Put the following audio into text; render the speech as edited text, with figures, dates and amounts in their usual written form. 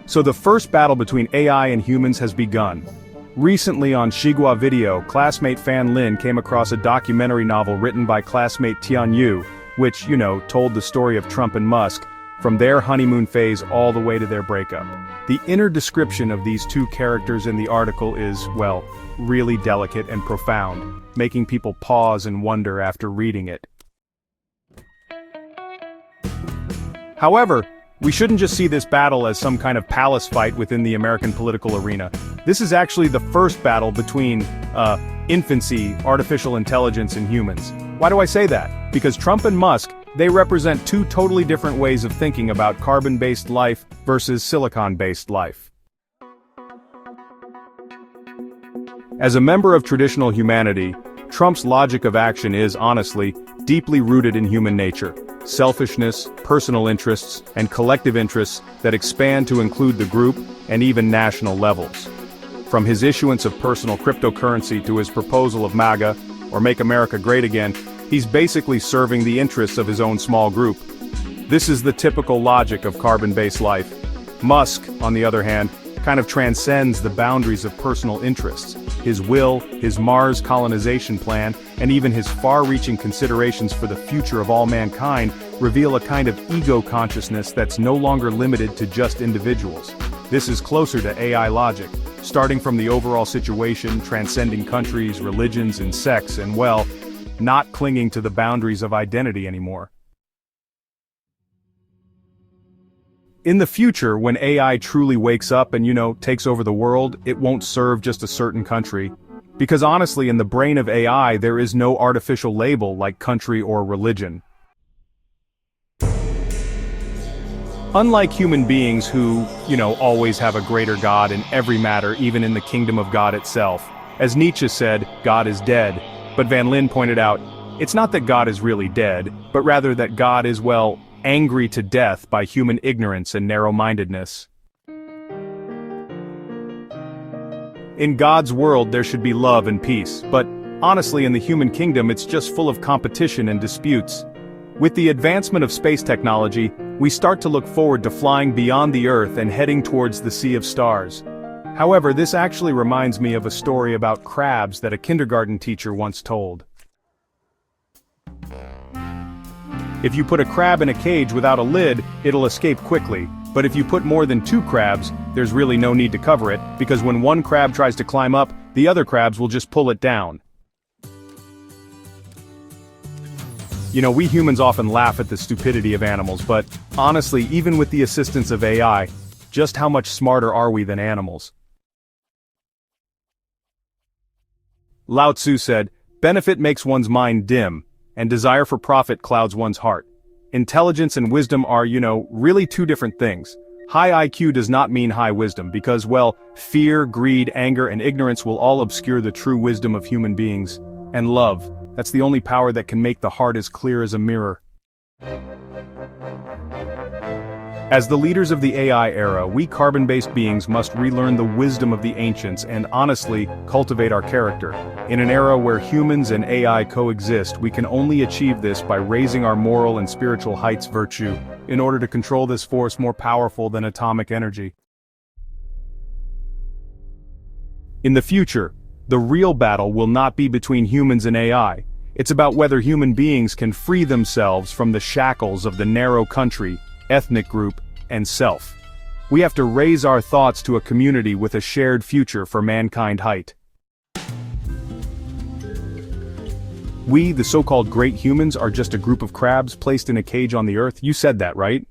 So the first battle between AI and humans has begun. Recently on Shigua Video, classmate Fan Lin came across a documentary novel written by classmate Tian Yu, which, told the story of Trump and Musk, from their honeymoon phase all the way to their breakup. The inner description of these two characters in the article is, well, really delicate and profound, making people pause and wonder after reading it. However, we shouldn't just see this battle as some kind of palace fight within the American political arena. This is actually the first battle between, infancy, artificial intelligence and humans. Why do I say that? Because Trump and Musk, they represent two totally different ways of thinking about carbon-based life versus silicon-based life. As a member of traditional humanity, Trump's logic of action is, honestly, deeply rooted in human nature. Selfishness, personal interests, and collective interests that expand to include the group and even national levels. From his issuance of personal cryptocurrency to his proposal of MAGA, or Make America Great Again, he's basically serving the interests of his own small group. This is the typical logic of carbon-based life. Musk, on the other hand, kind of transcends the boundaries of personal interests. His will, his Mars colonization plan, and even his far-reaching considerations for the future of all mankind reveal a kind of ego consciousness that's no longer limited to just individuals. This is closer to AI logic, starting from the overall situation, transcending countries, religions, and sex, and well, not clinging to the boundaries of identity anymore. In the future, when AI truly wakes up and, takes over the world, it won't serve just a certain country. Because honestly, in the brain of AI, there is no artificial label like country or religion. Unlike human beings who, always have a greater God in every matter, even in the kingdom of God itself. As Nietzsche said, God is dead. But Van Lin pointed out, it's not that God is really dead, but rather that God is, well, angry to death by human ignorance and narrow-mindedness. In God's world there should be love and peace, but honestly in the human kingdom it's just full of competition and disputes. With the advancement of space technology, we start to look forward to flying beyond the Earth and heading towards the sea of stars. However, this actually reminds me of a story about crabs that a kindergarten teacher once told. If you put a crab in a cage without a lid, it'll escape quickly. But if you put more than 2 crabs, there's really no need to cover it, because when one crab tries to climb up, the other crabs will just pull it down. We humans often laugh at the stupidity of animals, but honestly, even with the assistance of AI, just how much smarter are we than animals? Lao Tzu said, "Benefit makes one's mind dim, and desire for profit clouds one's heart." Intelligence and wisdom are, really two different things. High IQ does not mean high wisdom, because, well, fear, greed, anger, and ignorance will all obscure the true wisdom of human beings. And love, that's the only power that can make the heart as clear as a mirror. As the leaders of the AI era, we carbon-based beings must relearn the wisdom of the ancients and honestly cultivate our character. In an era where humans and AI coexist, we can only achieve this by raising our moral and spiritual heights virtue, in order to control this force more powerful than atomic energy. In the future, the real battle will not be between humans and AI. It's about whether human beings can free themselves from the shackles of the narrow country, ethnic group, and self. We have to raise our thoughts to a community with a shared future for mankind height. We, the so-called great humans, are just a group of crabs placed in a cage on the Earth. You said that, right?